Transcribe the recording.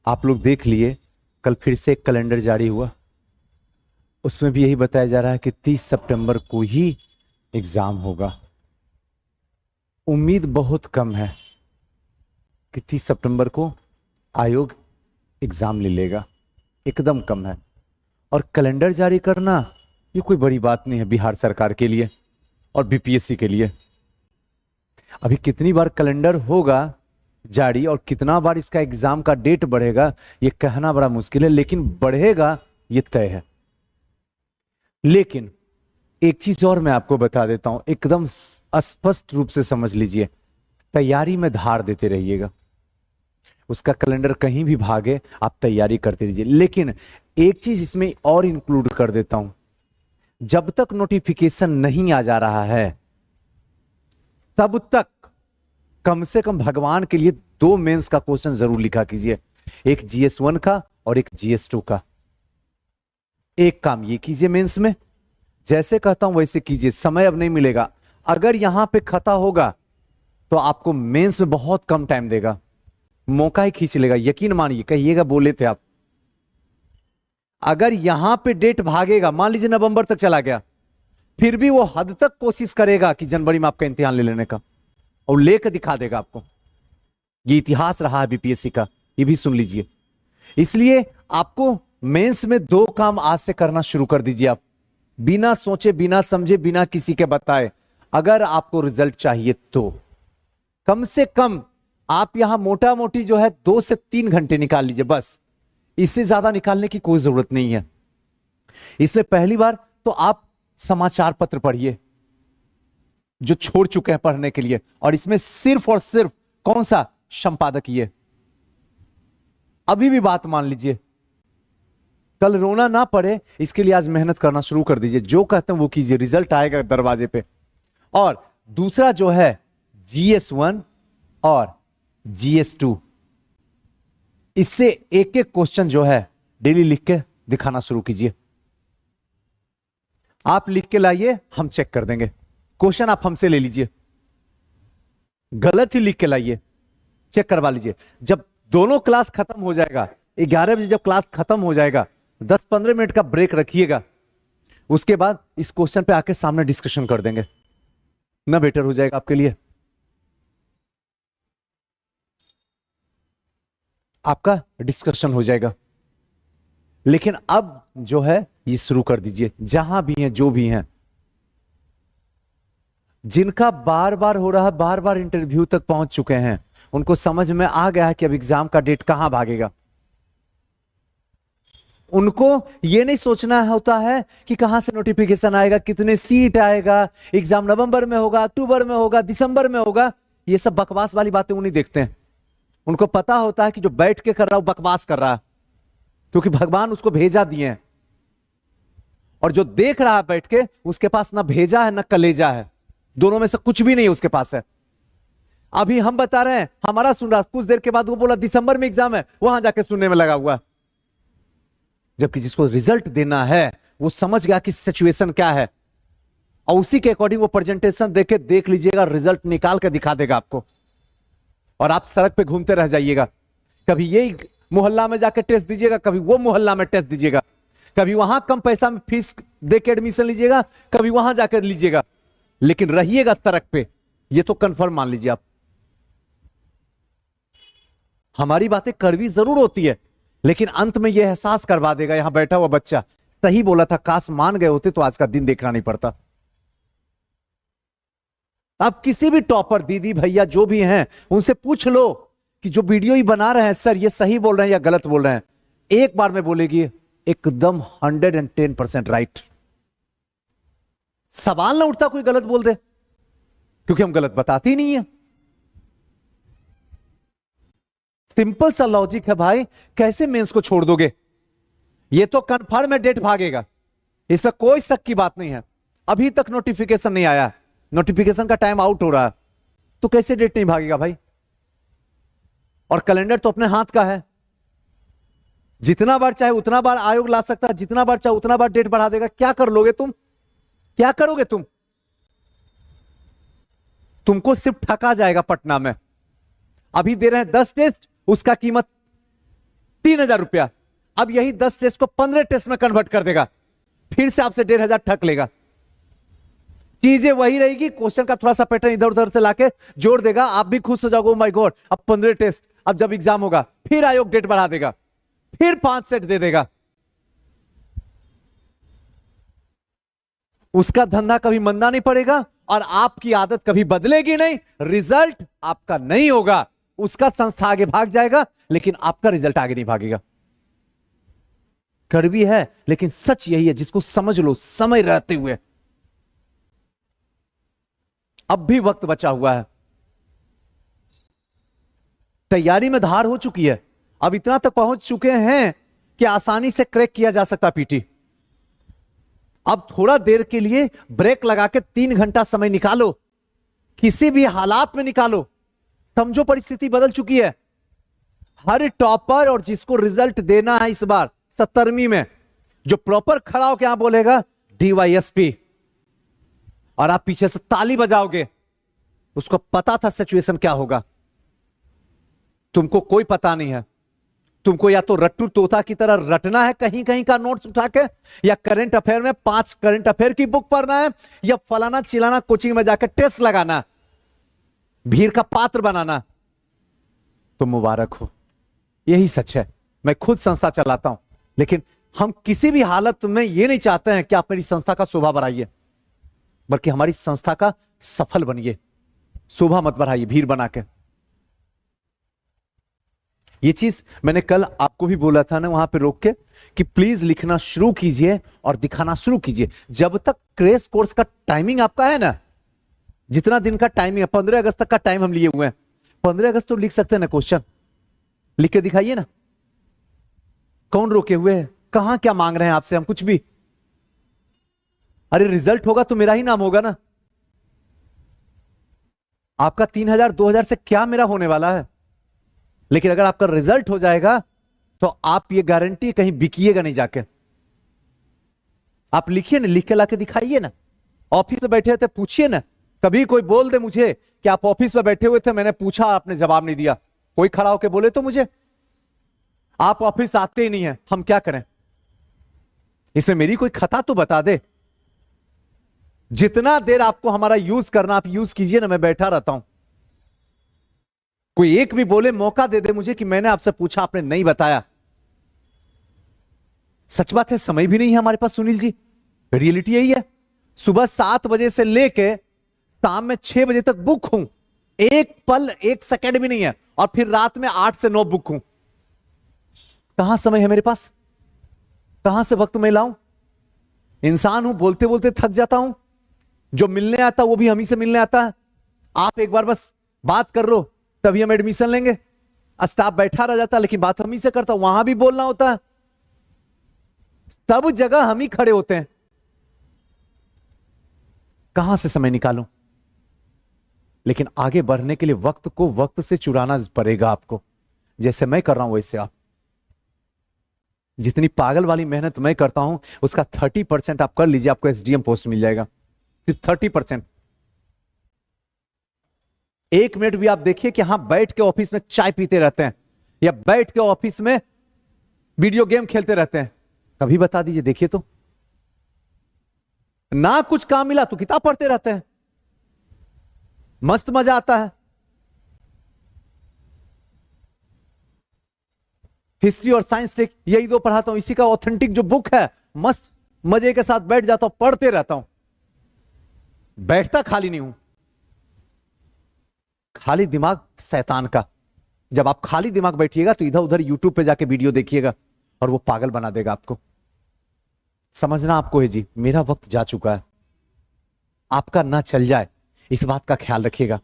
आप लोग देख लिए, कल फिर से एक कैलेंडर जारी हुआ, उसमें भी यही बताया जा रहा है कि 30 सितंबर को ही एग्जाम होगा। उम्मीद बहुत कम है कि 30 सितंबर को आयोग एग्जाम ले लेगा, एकदम कम है। और कैलेंडर जारी करना ये कोई बड़ी बात नहीं है बिहार सरकार के लिए और बीपीएससी के लिए। अभी कितनी बार कैलेंडर होगा जारी और कितना बार इसका एग्जाम का डेट बढ़ेगा ये कहना बड़ा मुश्किल है, लेकिन बढ़ेगा ये तय है। लेकिन एक चीज और मैं आपको बता देता हूं, एकदम स्पष्ट रूप से समझ लीजिए, तैयारी में धार देते रहिएगा। उसका कैलेंडर कहीं भी भागे आप तैयारी करते रहिए। लेकिन एक चीज इसमें और इंक्लूड कर देता हूं, जब तक नोटिफिकेशन नहीं आ जा रहा है तब तक कम से कम भगवान के लिए 2 मेंस का क्वेश्चन जरूर लिखा कीजिए, एक GS1 का और एक GS2 का। एक काम ये कीजिए, मेंस में जैसे कहता हूं वैसे कीजिए, समय अब नहीं मिलेगा। अगर यहां पे खता होगा तो आपको मेंस में बहुत कम टाइम देगा, मौका ही खींच लेगा, यकीन मानिए, कहिएगा बोले थे आप। अगर यहां पे डेट भागेगा, मान लीजिए नवंबर तक चला गया, फिर भी वो हद तक कोशिश करेगा कि जनवरी में आपका इम्तिहान ले लेने का, और लेकर दिखा देगा आपको। ये इतिहास रहा है बीपीएससी का, ये भी सुन लीजिए। इसलिए आपको मेंस में 2 काम आज से करना शुरू कर दीजिए आप, बिना सोचे, बिना समझे, बिना किसी के बताए। अगर आपको रिजल्ट चाहिए तो कम से कम आप यहां मोटा मोटी जो है 2 से 3 घंटे निकाल लीजिए, बस। इससे ज्यादा निकालने की कोई जरूरत नहीं है। इसलिए पहली बार तो आप समाचार पत्र पढ़िए जो छोड़ चुके हैं पढ़ने के लिए, और इसमें सिर्फ और सिर्फ कौन सा संपादकीय। अभी भी बात मान लीजिए, कल रोना ना पड़े इसके लिए आज मेहनत करना शुरू कर दीजिए, जो कहते हैं वो कीजिए, रिजल्ट आएगा दरवाजे पे। और दूसरा जो है GS1 और GS2, इससे एक एक क्वेश्चन जो है डेली लिख के दिखाना शुरू कीजिए। आप लिख के लाइए, हम चेक कर देंगे। क्वेश्चन आप हमसे ले लीजिए, गलत ही लिख के लाइए, चेक करवा लीजिए। जब दोनों क्लास खत्म हो जाएगा, 11 बजे जब क्लास खत्म हो जाएगा, 10-15 मिनट का ब्रेक रखिएगा, उसके बाद इस क्वेश्चन पे आके सामने डिस्कशन कर देंगे ना, बेटर हो जाएगा आपके लिए। आपका डिस्कशन हो जाएगा। लेकिन अब जो है ये शुरू कर दीजिए, जहां भी हैं, जो भी हैं, जिनका बार बार हो रहा है, बार बार इंटरव्यू तक पहुंच चुके हैं, उनको समझ में आ गया है कि अब एग्जाम का डेट कहां भागेगा। उनको यह नहीं सोचना होता है कि कहां से नोटिफिकेशन आएगा, कितने सीट आएगा, एग्जाम नवंबर में होगा, अक्टूबर में होगा, दिसंबर में होगा। ये सब बकवास वाली बातें वो नहीं देखते हैं। उनको पता होता है कि जो बैठ के कर रहा है वो बकवास कर रहा है, क्योंकि भगवान उसको भेजा दिए हैं। और जो देख रहा है बैठ के, उसके पास ना भेजा है ना कलेजा है, दोनों में से कुछ भी नहीं उसके पास है। अभी हम बता रहे हैं, हमारा सुन रहा, कुछ देर के बाद वो बोला दिसंबर में एग्जाम है, वहां जाके सुनने में लगा हुआ। जबकि जिसको रिजल्ट देना है वो समझ गया कि सिचुएशन क्या है, और उसी के अकॉर्डिंग वो प्रेजेंटेशन देके देख लीजिएगा, रिजल्ट निकाल के दिखा देगा आपको। और आप सड़क पे घूमते रह जाइएगा, कभी यही मोहल्ला में जाकर टेस्ट दीजिएगा, कभी वो मोहल्ला में टेस्ट दीजिएगा, कभी वहां कम पैसा में फीस देके एडमिशन लीजिएगा, कभी वहां जाकर लीजिएगा, लेकिन रहिएगा सड़क पे, ये तो कंफर्म मान लीजिए आप। हमारी बातें कड़वी जरूर होती है, लेकिन अंत में यह एहसास करवा देगा। यहां बैठा हुआ बच्चा सही बोला था, काश मान गए होते तो आज का दिन देखना नहीं पड़ता। आप किसी भी टॉपर दीदी भैया जो भी हैं उनसे पूछ लो कि जो वीडियो ही बना रहे हैं सर, ये सही बोल रहे हैं या गलत बोल रहे हैं। एक बार में बोलेगी एकदम 110% राइट। सवाल ना उठता कोई गलत बोल दे, क्योंकि हम गलत बताते ही नहीं है। सिंपल सा लॉजिक है भाई, कैसे मेंस को छोड़ दोगे। ये तो कंफर्म है डेट भागेगा, इसमें कोई शक की बात नहीं है। अभी तक नोटिफिकेशन नहीं आया, नोटिफिकेशन का टाइम आउट हो रहा है, तो कैसे डेट नहीं भागेगा भाई। और कैलेंडर तो अपने हाथ का है, जितना बार चाहे उतना बार आयोग ला सकता है, जितना बार चाहे उतना बार डेट बढ़ा देगा। क्या कर लोगे तुम, क्या करोगे तुम? तुमको सिर्फ ठका जाएगा पटना में। अभी दे रहे हैं 10 टेस्ट, उसका कीमत 3,000 रुपया। अब यही 10 टेस्ट को 15 टेस्ट में कन्वर्ट कर देगा, फिर से आपसे 1,500 ठग लेगा। चीजें वही रहेगी, क्वेश्चन का थोड़ा सा पैटर्न इधर उधर से लाके जोड़ देगा, आप भी खुश हो जाओगे, माय गॉड अब 15 टेस्ट। अब जब एग्जाम होगा फिर आयोग डेट बढ़ा देगा, फिर 5 सेट दे देगा। उसका धंधा कभी मंदा नहीं पड़ेगा और आपकी आदत कभी बदलेगी नहीं। रिजल्ट आपका नहीं होगा, उसका संस्था आगे भाग जाएगा, लेकिन आपका रिजल्ट आगे नहीं भागेगा। कड़वी है लेकिन सच यही है, जिसको समझ लो समय रहते हुए। अब भी वक्त बचा हुआ है, तैयारी में धार हो चुकी है, अब इतना तक पहुंच चुके हैं कि आसानी से क्रैक किया जा सकता पीटी। अब थोड़ा देर के लिए ब्रेक लगा के 3 घंटा समय निकालो, किसी भी हालात में निकालो। समझो परिस्थिति बदल चुकी है। हर टॉपर और जिसको रिजल्ट देना है इस बार 70वीं में, जो प्रॉपर खड़ा होकर यहां बोलेगा DYSP और आप पीछे से ताली बजाओगे, उसको पता था सिचुएशन क्या होगा। तुमको कोई पता नहीं है, तुमको या तो रट्टू तोता की तरह रटना है कहीं कहीं का नोट्स उठा के, या करंट अफेयर में 5 करंट अफेयर की बुक पढ़ना है, या फलाना चिलाना कोचिंग में जाकर टेस्ट लगाना, भीड़ का पात्र बनाना। तो मुबारक हो, यही सच है। मैं खुद संस्था चलाता हूं, लेकिन हम किसी भी हालत में यह नहीं चाहते हैं कि आप मेरी संस्था का शोभा बढ़ाइए, बल्कि हमारी संस्था का सफल बनिए। शोभा मत बढ़ाइए भीड़ बना के। ये चीज मैंने कल आपको भी बोला था ना वहां पे रोक के, कि प्लीज लिखना शुरू कीजिए और दिखाना शुरू कीजिए। जब तक क्रेश कोर्स का टाइमिंग आपका है ना, जितना दिन का टाइमिंग है, 15 अगस्त तक का टाइम हम लिए हुए हैं। 15 अगस्त तो लिख सकते हैं ना, क्वेश्चन लिख के दिखाइए ना। कौन रोके हुए है? कहां क्या मांग रहे हैं आपसे हम? कुछ भी। अरे रिजल्ट होगा तो मेरा ही नाम होगा ना। आपका 3,000 2,000 से क्या मेरा होने वाला है? लेकिन अगर आपका रिजल्ट हो जाएगा तो आप ये गारंटी कहीं बिकिएगा नहीं जाके। आप लिखिए ना, लिख के लाके दिखाइए ना। ऑफिस में बैठे थे, पूछिए ना। कभी कोई बोल दे मुझे कि आप ऑफिस में बैठे हुए थे, मैंने पूछा आपने जवाब नहीं दिया, कोई खड़ा होकर बोले तो मुझे। आप ऑफिस आते ही नहीं है, हम क्या करें? इसमें मेरी कोई खता तो बता दे। जितना देर आपको हमारा यूज करना आप यूज कीजिए ना, मैं बैठा रहता हूं। कोई एक भी बोले, मौका दे दे मुझे कि मैंने आपसे पूछा आपने नहीं बताया। सच बात है, समय भी नहीं है हमारे पास सुनील जी। रियलिटी यही है। सुबह 7 बजे से लेके शाम में 6 बजे तक बुक हूं, एक पल एक सेकंड भी नहीं है, और फिर रात में 8 से 9 बुक हूं। कहां समय है मेरे पास? कहां से वक्त मैं लाऊं? इंसान हूं, बोलते बोलते थक जाता हूं। जो मिलने आता वो भी हम ही से मिलने आता है। आप एक बार बस बात कर लो तभी हम एडमिशन लेंगे। स्टाफ बैठा रह जाता, लेकिन बात हम ही से करता, वहां भी बोलना होता है। सब जगह हम ही खड़े होते हैं। कहां से समय निकालूं? लेकिन आगे बढ़ने के लिए वक्त को वक्त से चुराना पड़ेगा आपको। जैसे मैं कर रहा हूं वैसे आप। जितनी पागल वाली मेहनत मैं करता हूं उसका 30% आप कर लीजिए, आपको SDM पोस्ट मिल जाएगा। सिर्फ 30%। 1 मिनट भी आप देखिए कि हां बैठ के ऑफिस में चाय पीते रहते हैं या बैठ के ऑफिस में वीडियो गेम खेलते रहते हैं, कभी बता दीजिए। देखिए तो, ना कुछ काम मिला तो किताब पढ़ते रहते हैं, मस्त मजा आता है। हिस्ट्री और साइंस टेक यही 2 पढ़ाता हूं, इसी का ऑथेंटिक जो बुक है, मस्त मजे के साथ बैठ जाता हूं, पढ़ते रहता हूं। बैठता खाली नहीं हूं। खाली दिमाग शैतान का। जब आप खाली दिमाग बैठिएगा तो इधर उधर यूट्यूब पे जाके वीडियो देखिएगा और वो पागल बना देगा आपको। समझना आपको है जी, मेरा वक्त जा चुका है। आपका ना चल जाए इस बात का ख्याल रखिएगा।